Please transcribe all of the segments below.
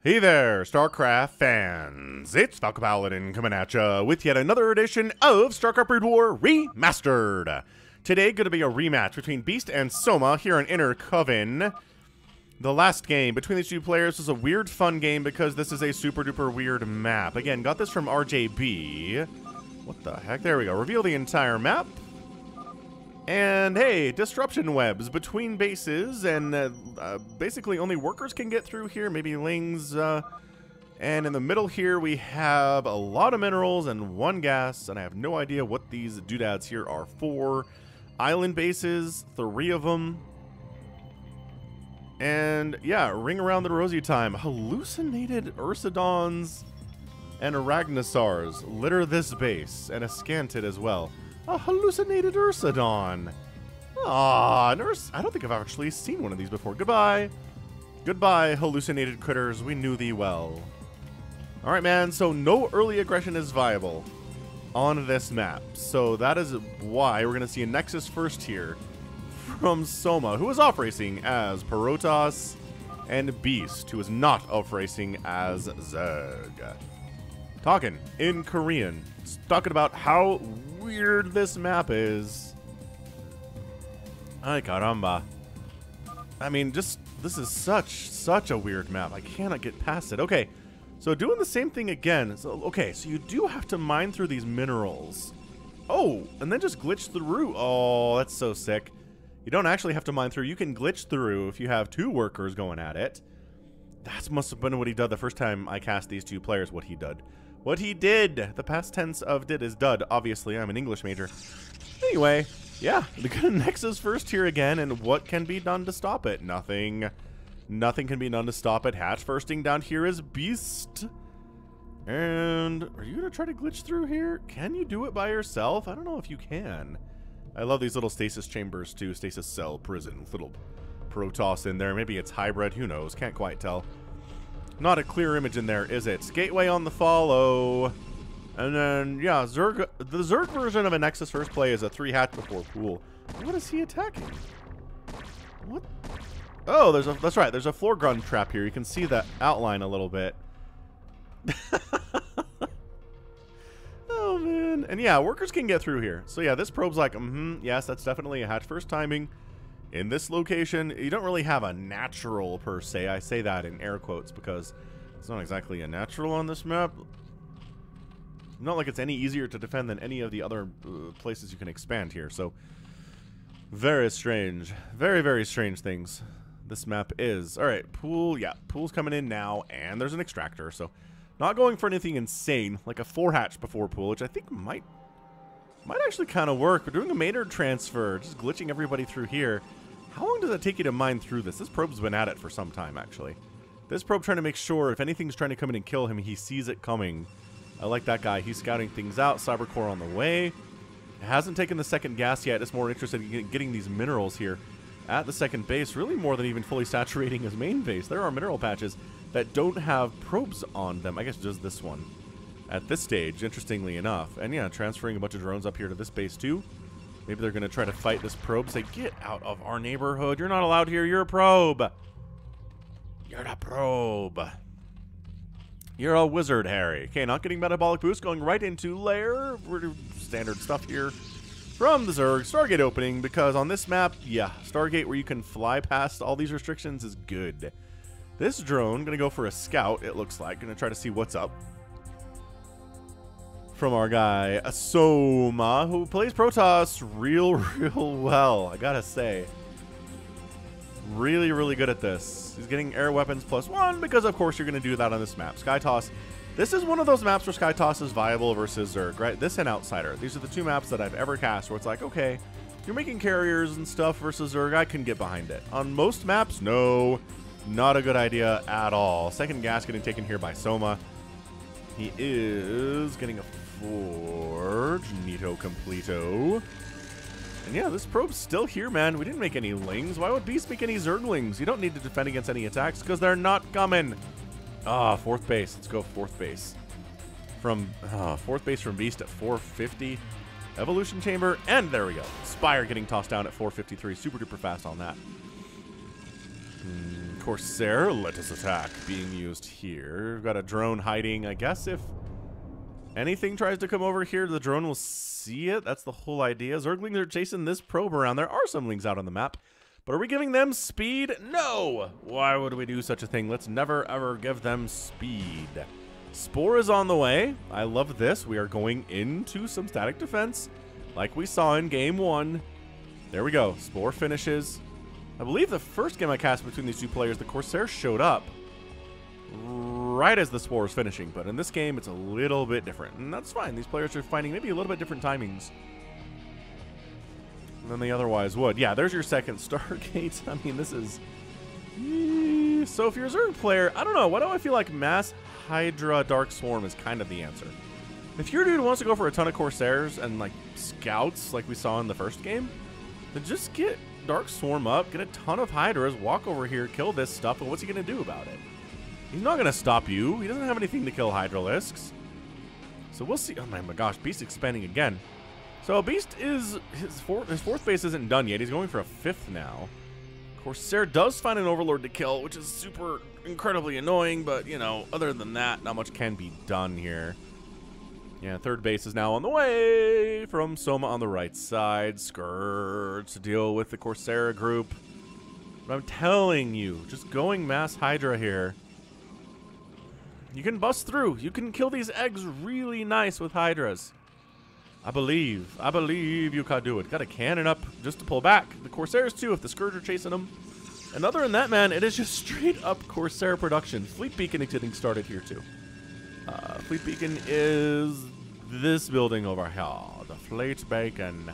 Hey there, StarCraft fans! It's Falcon Paladin coming at ya with yet another edition of StarCraft Brood War Remastered! Today, going to be a rematch between Beast and Soma here in Inner Coven. The last game between these two players was a weird fun game because this is a super duper weird map. Again, got this from RJB. What the heck? There we go. Reveal the entire map. And hey, disruption webs between bases, and basically only workers can get through here, maybe lings. And in the middle here, we have a lot of minerals and one gas, and I have no idea what these doodads here are for. Island bases, 3 of them. And yeah, ring around the rosy time. Hallucinated Ursidons and Arachnosaurs litter this base, and a Scantid as well. A hallucinated Ursidon. Ah, I don't think I've actually seen one of these before. Goodbye. Goodbye, hallucinated critters. We knew thee well. Alright, man, so no early aggression is viable on this map. So that is why we're going to see a Nexus first here from Soma, who is off-racing as Protoss, and Beast, who is not off-racing as Zerg. Talking in Korean. Talking about how weird this map is. Ay caramba. I mean, this is such a weird map. I cannot get past it. Okay, so doing the same thing again. So, okay, so you do have to mine through these minerals. Oh, and then just glitch through. Oh, that's so sick. You don't actually have to mine through. You can glitch through if you have 2 workers going at it. That must have been what he did the first time I cast these 2 players, what he did. What he did! The past tense of did is dud. Obviously, I'm an English major. Anyway, yeah, the Nexus first here again, and what can be done to stop it? Nothing. Nothing can be done to stop it. Hatch firsting down here is Beast. And are you going to try to glitch through here? Can you do it by yourself? I don't know if you can. I love these little stasis chambers too. Stasis cell prison with little Protoss in there. Maybe it's hybrid. Who knows? Can't quite tell. Not a clear image in there, is it? Gateway on the follow. And then, yeah, Zerg. The Zerg version of a Nexus first play is a 3 hatch before pool. What is he attacking? What? Oh, that's right. There's a floor gun trap here. You can see that outline a little bit. Oh, man. And yeah, workers can get through here. So yeah, this probe's like, yes, that's definitely a hatch first timing. In this location, you don't really have a natural per se. I say that in air quotes because it's not exactly a natural on this map. Not like it's any easier to defend than any of the other places you can expand here. So, very strange. Very, very strange things this map is. Alright, pool. Yeah, pool's coming in now, and there's an extractor. So, not going for anything insane, like a 4 hatch before pool, which I think might actually kind of work. We're doing a Maynard transfer, just glitching everybody through here. How long does it take you to mine through this? This probe's been at it for some time, actually. This probe trying to make sure if anything's trying to come in and kill him, he sees it coming. I like that guy. He's scouting things out. Cybercore on the way. It hasn't taken the second gas yet. It's more interested in getting these minerals here at the second base, really more than even fully saturating his main base. There are mineral patches that don't have probes on them. I guess just this one at this stage, interestingly enough. And yeah, transferring a bunch of drones up here to this base too. Maybe they're going to try to fight this probe. Say, get out of our neighborhood. You're not allowed here. You're a probe. You're a probe. You're a wizard, Harry. Okay, not getting metabolic boost. Going right into lair. Standard stuff here from the Zerg. Stargate opening, because on this map, yeah, Stargate where you can fly past all these restrictions is good. This drone going to go for a scout, it looks like. Going to try to see what's up. From our guy, Soma, who plays Protoss real well, I gotta say. Really, really good at this. He's getting air weapons +1 because, of course, you're going to do that on this map. Skytoss. This is one of those maps where Skytoss is viable versus Zerg, right? This and Outsider. These are the 2 maps that I've ever cast where it's like, okay, you're making carriers and stuff versus Zerg. I can get behind it. On most maps, no, not a good idea at all. Second gas getting taken here by Soma. He is getting a Forge, Neato Completo. And yeah, this probe's still here, man. We didn't make any lings. Why would Beast make any Zerglings? You don't need to defend against any attacks because they're not coming. Ah, 4th base. Let's go 4th base. From 4th base from Beast at 450. Evolution Chamber, and there we go. Spire getting tossed down at 453. Super duper fast on that. Corsair, let us attack, being used here. We've got a drone hiding. I guess if anything tries to come over here, the drone will see it. That's the whole idea. Zerglings are chasing this probe around. There are some lings out on the map. But are we giving them speed? No! Why would we do such a thing? Let's never, ever give them speed. Spore is on the way. I love this. We are going into some static defense like we saw in game 1. There we go. Spore finishes. I believe the first game I cast between these two players, the Corsair showed up right as the Spore is finishing. But in this game, it's a little bit different. And that's fine. These players are finding maybe a little bit different timings than they otherwise would. Yeah, there's your second Stargate. I mean, this is... So if you're a Zerg player, I don't know. Why do I feel like Mass Hydra Dark Swarm is kind of the answer? If your dude wants to go for a ton of Corsairs and, like, scouts like we saw in the first game, then just get Dark Swarm up, get a ton of Hydras, walk over here, kill this stuff, and what's he going to do about it? He's not going to stop you. He doesn't have anything to kill Hydralisks. So we'll see. Oh my gosh, Beast expanding again. So Beast is, his fourth base isn't done yet. He's going for a 5th now. Corsair does find an Overlord to kill, which is super incredibly annoying, but, you know, other than that, not much can be done here. Yeah, 3rd base is now on the way from Soma on the right side. Scourge to deal with the Corsair group. But I'm telling you, just going Mass Hydra here, you can bust through. You can kill these eggs really nice with Hydras. I believe you can do it. Got a cannon up just to pull back. The Corsairs too, if the Scourge are chasing them. And other than that, man, it is just straight up Corsair production. Fleet Beacon is getting started here too. Fleet Beacon is this building over here. The Fleet Beacon.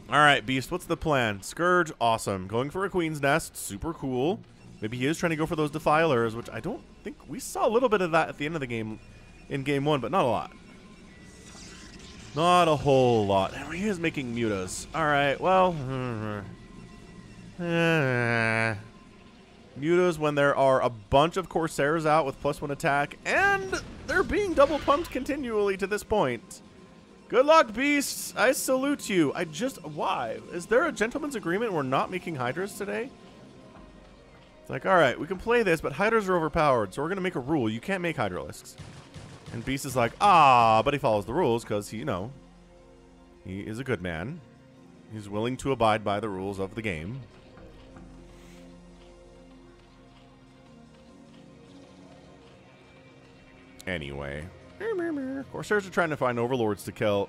Alright, Beast, what's the plan? Scourge, awesome. Going for a Queen's Nest, super cool. Maybe he is trying to go for those Defilers, which I don't think we saw a little bit of that at the end of the game in game 1, but not a lot. Not a whole lot. And he is making mutas. Alright, well. Mutas when there are a bunch of Corsairs out with +1 attack, and they're being double pumped continually to this point. Good luck, Beasts. I salute you. Why? Is there a gentleman's agreement we're not making Hydras today? It's like, alright, we can play this, but Hydras are overpowered, so we're going to make a rule. You can't make Hydralisks. And Beast is like, but he follows the rules because he, you know, he is a good man. He's willing to abide by the rules of the game. Anyway. Corsairs are trying to find Overlords to kill.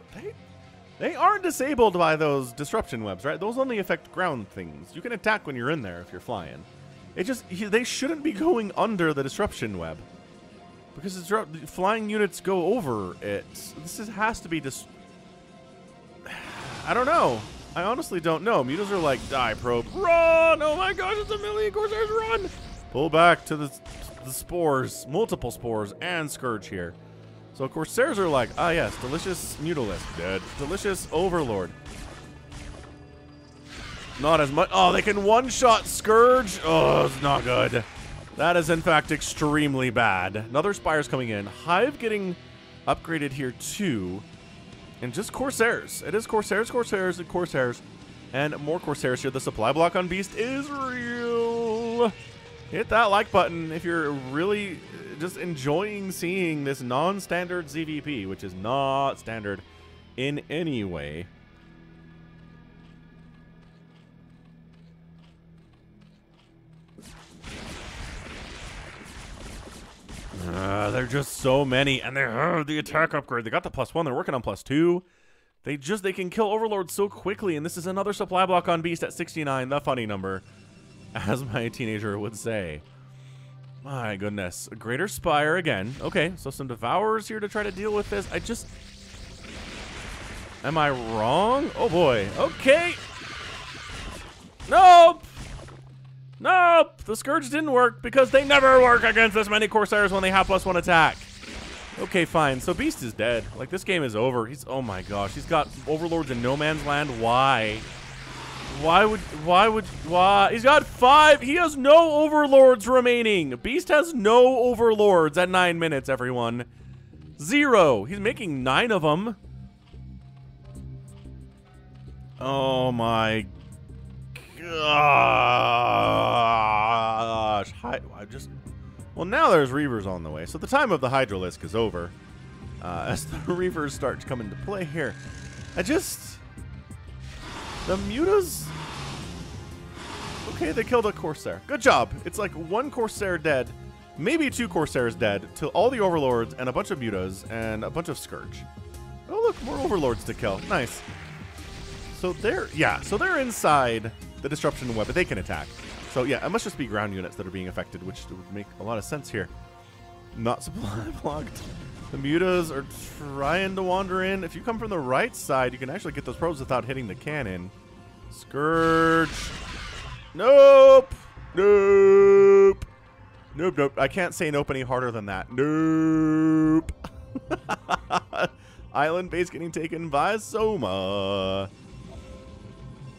They aren't disabled by those disruption webs, right? Those only affect ground things. You can attack when you're in there if you're flying. It just, they shouldn't be going under the disruption web. Because flying units go over it. This has to be just... I don't know. I honestly don't know. Mutas are like, die, probe. Run! Oh my gosh, it's a million Corsairs, run! Pull back to the spores. Multiple spores and Scourge here. So Corsairs are like, yes, delicious Mutalisk. Dead. Delicious Overlord. Not as much. Oh, they can one-shot Scourge? Oh, it's not good. That is, in fact, extremely bad. Another Spire's coming in. Hive getting upgraded here, too. And just Corsairs. It is Corsairs, Corsairs, and Corsairs. And more Corsairs here. The supply block on Beast is real. Hit that like button if you're really just enjoying seeing this non-standard ZVP, which is not standard in any way. They're just so many, and they're the attack upgrade. They got the +1. They're working on +2. They can kill Overlords so quickly, and this is another supply block on Beast at 69, the funny number, as my teenager would say. My goodness. A Greater Spire again. Okay, so some Devourers here to try to deal with this. Am I wrong? Oh boy. Okay. Nope. Nope! The Scourge didn't work because they never work against this many Corsairs when they have +1 attack. Okay, fine. So Beast is dead. Like, this game is over. Oh my gosh. He's got Overlords in no man's land. Why? Why? He's got 5. He has no Overlords remaining. Beast has no Overlords at 9 minutes, everyone. 0. He's making 9 of them. Oh my gosh. Well, now there's Reavers on the way. So the time of the Hydralisk is over. As the Reavers start to come into play here. The Mutas... Okay, they killed a Corsair. Good job. It's like one Corsair dead, maybe two Corsairs dead, to all the Overlords and a bunch of Mutas and a bunch of Scourge. Oh, look, more Overlords to kill. Nice. So they're inside the Disruption Web, but they can attack. So yeah, it must just be ground units that are being affected, which would make a lot of sense here. Not supply blocked. The Mutas are trying to wander in. If you come from the right side, you can actually get those probes without hitting the cannon. Scourge. Nope. Nope. Nope, nope. I can't say nope any harder than that. Nope. Island base getting taken by Soma.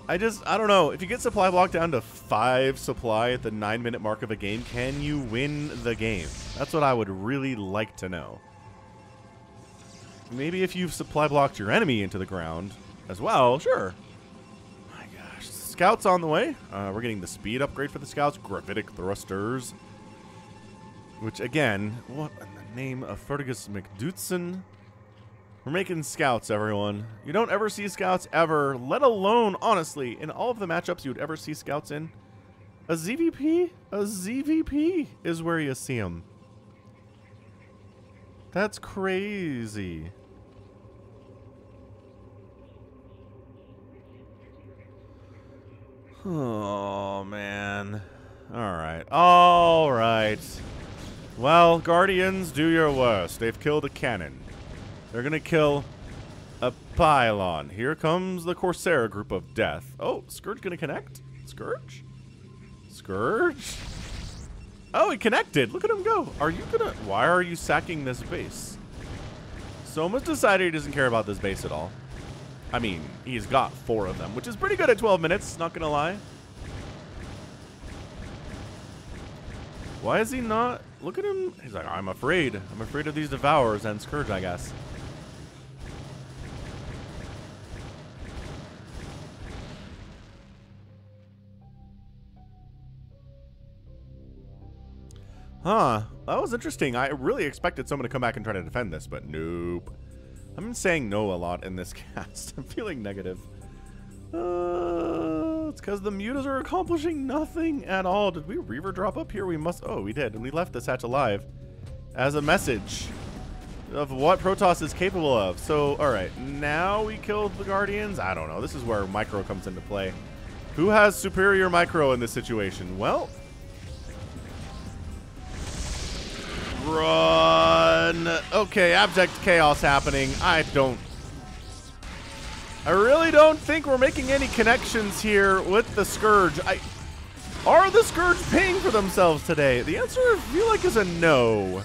I don't know. If you get supply block down to 5 supply at the 9-minute mark of a game, can you win the game? That's what I would really like to know. Maybe if you've supply blocked your enemy into the ground as well, sure. My gosh. Scouts on the way. We're getting the speed upgrade for the scouts. Gravitic thrusters. Which, again, what in the name of Fergus McDootson? We're making scouts, everyone. You don't ever see scouts ever, let alone, honestly, in all of the matchups you would ever see scouts in. A ZVP? A ZVP is where you see them. That's crazy. Oh, man. Alright. Alright. Well, Guardians, do your worst. They've killed a cannon. They're going to kill a pylon. Here comes the Corsair group of death. Oh, Scourge going to connect? Scourge? Scourge? Oh, he connected. Look at him go. Are you going to... Why are you sacking this base? Soma's decided he doesn't care about this base at all. I mean, he's got 4 of them, which is pretty good at 12 minutes, not going to lie. Why is he not... Look at him. He's like, I'm afraid. I'm afraid of these Devourers and Scourge, I guess. Huh. That was interesting. I really expected someone to come back and try to defend this, but nope. I've been saying no a lot in this cast. I'm feeling negative. It's because the Mutas are accomplishing nothing at all. Did we Reaver drop up here? We must... Oh, we did. And we left this hatch alive as a message of what Protoss is capable of. So, alright. Now we killed the Guardians? I don't know. This is where Micro comes into play. Who has superior Micro in this situation? Well... Run! Okay, abject chaos happening. I really don't think we're making any connections here with the Scourge. Are the Scourge paying for themselves today? The answer, I feel like, is a no.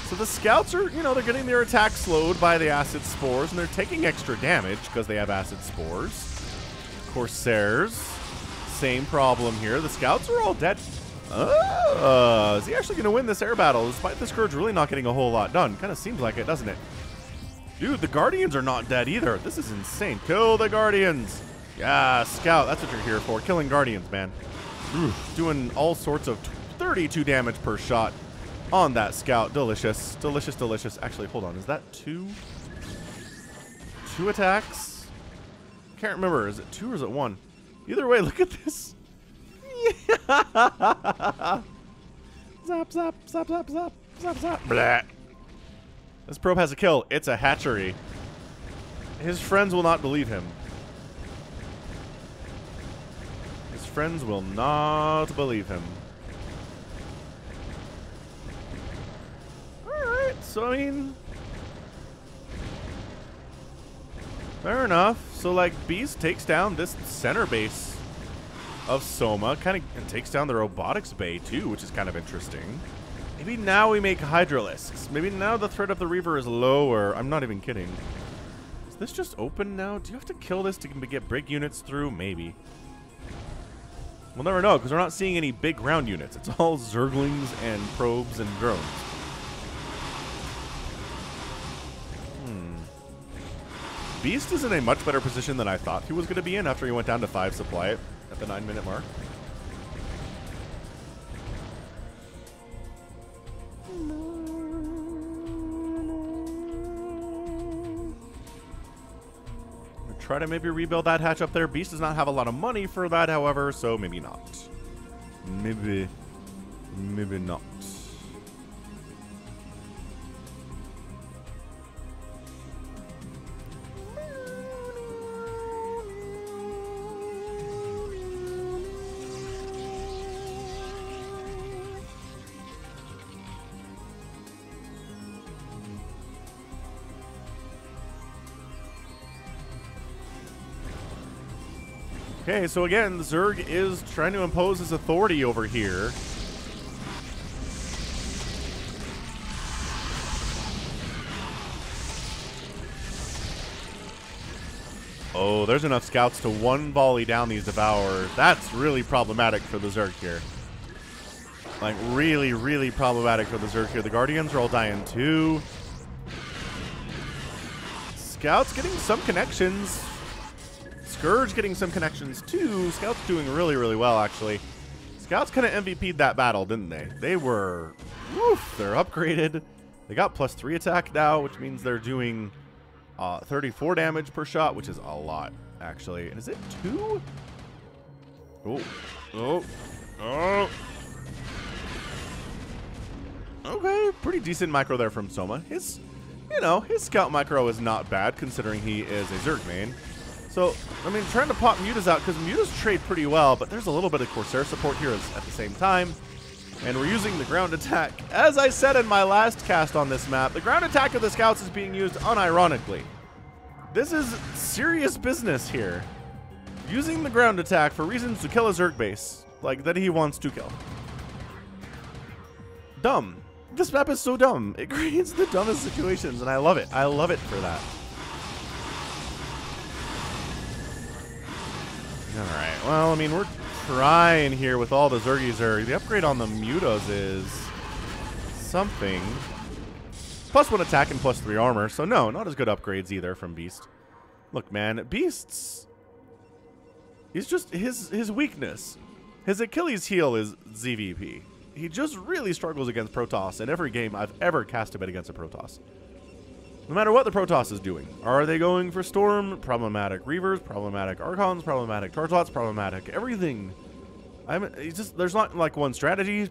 So the scouts are, you know, they're getting their attack slowed by the acid spores, and they're taking extra damage because they have acid spores. Corsairs, same problem here. The scouts are all dead. Is he actually going to win this air battle despite the Scourge really not getting a whole lot done? Kind of seems like it, doesn't it? Dude, the Guardians are not dead either. This is insane. Kill the Guardians. Yeah, Scout. That's what you're here for. Killing Guardians, man. Oof, doing all sorts of 32 damage per shot on that Scout. Delicious. Delicious, delicious. Actually, hold on. Is that 2? 2 attacks? Can't remember. Is it 2 or is it 1? Either way, look at this. Zap, zap, zap, zap, zap, zap, zap. Blah. This probe has a kill. It's a hatchery. His friends will not believe him. His friends will not believe him. Alright, so I mean... Fair enough. So, like, Beast takes down this center base of Soma, and takes down the robotics bay too, which is kind of interesting. Maybe now we make Hydralisks. Maybe now the threat of the Reaver is lower. I'm not even kidding. Is this just open now? Do you have to kill this to get big units through? Maybe. We'll never know, because we're not seeing any big ground units. It's all Zerglings and probes and drones. Beast is in a much better position than I thought he was going to be in after he went down to 5 supply. at the 9-minute mark. Try to maybe rebuild that hatch up there. Beast does not have a lot of money for that, however, so maybe not. Maybe not. Okay, so again, Zerg is trying to impose his authority over here. Oh, there's enough scouts to one volley down these Devourers. That's really problematic for the Zerg here. Like, really, really problematic for the Zerg here. The Guardians are all dying too. Scouts getting some connections. Scourge getting some connections too. Scouts doing really, really well, actually. Scouts kind of MVP'd that battle, didn't they? They were, woof, they're upgraded. They got +3 attack now, which means they're doing 34 damage per shot, which is a lot, actually. And is it 2? Oh, oh, oh. Okay, pretty decent micro there from Soma. His, you know, his scout micro is not bad, considering he is a Zerg main. So, I mean, trying to pop Mutas out, because Mutas trade pretty well, but there's a little bit of Corsair support here at the same time. And we're using the ground attack. As I said in my last cast on this map, the ground attack of the Scouts is being used unironically. This is serious business here. Using the ground attack for reasons to kill a Zerg base, like that he wants to kill. Dumb. This map is so dumb. It creates the dumbest situations, and I love it. I love it for that. Alright, well, I mean, we're trying here with all the Zergy. The upgrade on the Mutas is something. +1 attack and +3 armor, so no, not as good upgrades either from Beast. Look, man, Beast's... he's just... his weakness. His Achilles heel is ZVP. He just really struggles against Protoss in every game I've ever cast him against a Protoss. No matter what the Protoss is doing. Are they going for Storm? Problematic. Reavers? Problematic. Archons? Problematic. Tartlots? Problematic. Everything. There's not like one strategy he's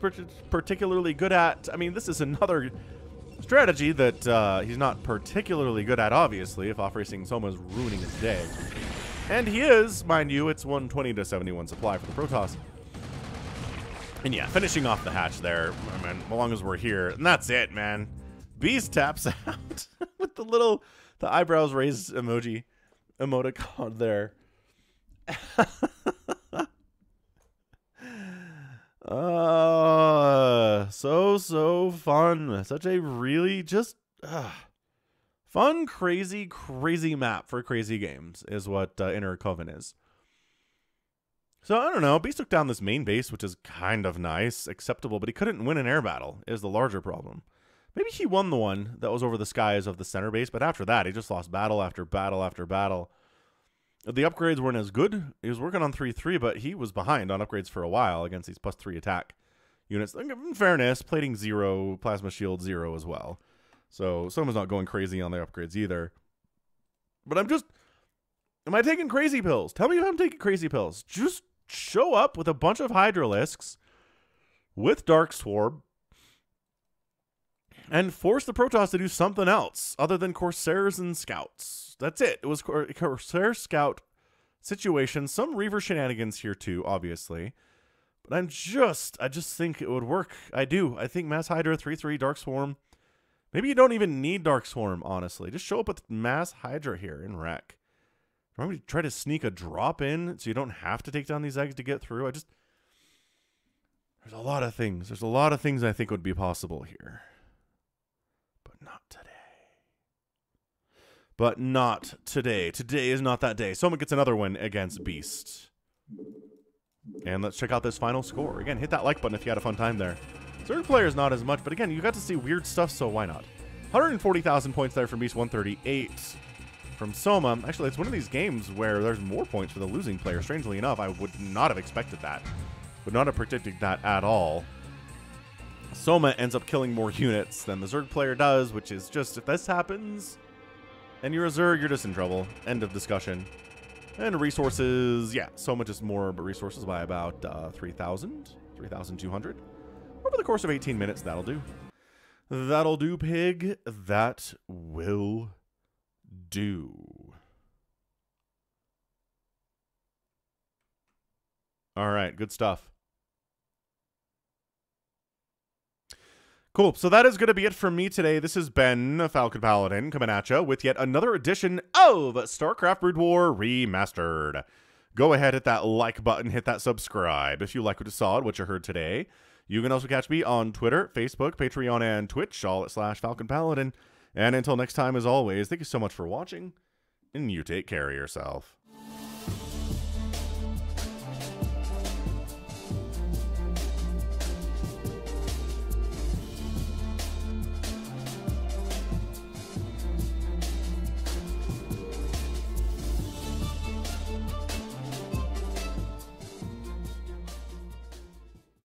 particularly good at. I mean, this is another strategy that he's not particularly good at, obviously, if off-racing Soma's ruining his day. And he is, mind you, it's 120 to 71 supply for the Protoss. And yeah, finishing off the hatch there, I mean, as long as we're here, and that's it, man. Beast taps out with the eyebrows raised emoticon there. So fun. Such a really just fun, crazy map for crazy games is what Inner Coven is. So, I don't know. Beast took down this main base, which is kind of nice, acceptable, but he couldn't win an air battle, is the larger problem. Maybe he won the one that was over the skies of the center base, but after that, he just lost battle after battle after battle. The upgrades weren't as good. He was working on 3-3, but he was behind on upgrades for a while against these +3 attack units. In fairness, plating 0, plasma shield 0 as well. So, someone's not going crazy on the upgrades either. But am I taking crazy pills? Tell me if I'm taking crazy pills. Just show up with a bunch of Hydralisks with Dark Swarm and force the Protoss to do something else other than Corsairs and Scouts. That's it. It was Corsair Scout situation. Some Reaver shenanigans here too, obviously. But I just think it would work. I do. I think Mass Hydra, 3-3, Dark Swarm. Maybe you don't even need Dark Swarm, honestly. Just show up with Mass Hydra here in Wreck. Maybe try to sneak a drop in so you don't have to take down these eggs to get through. There's a lot of things. There's a lot of things I think would be possible here. But not today. But not today. Today is not that day. Soma gets another win against Beast. And let's check out this final score. Again, hit that like button if you had a fun time there. Zerg players not as much, but again, you got to see weird stuff, so why not? 140,000 points there from Beast, 138. from Soma. Actually, it's one of these games where there's more points for the losing player. Strangely enough, I would not have expected that. Would not have predicted that at all. Soma ends up killing more units than the Zerg player does, which is just, if this happens and you're a Zerg, you're just in trouble. End of discussion. And resources, yeah, Soma just more resources by about 3,000, 3,200. Over the course of 18 minutes, that'll do. That'll do, pig. That will do. All right, good stuff. Cool, so that is going to be it from me today. This has been Falcon Paladin coming at you with yet another edition of StarCraft Brood War Remastered. Go ahead, hit that like button, hit that subscribe if you like what you saw and what you heard today. You can also catch me on Twitter, Facebook, Patreon, and Twitch, all at /Falcon Paladin. And until next time, as always, thank you so much for watching, and you take care of yourself.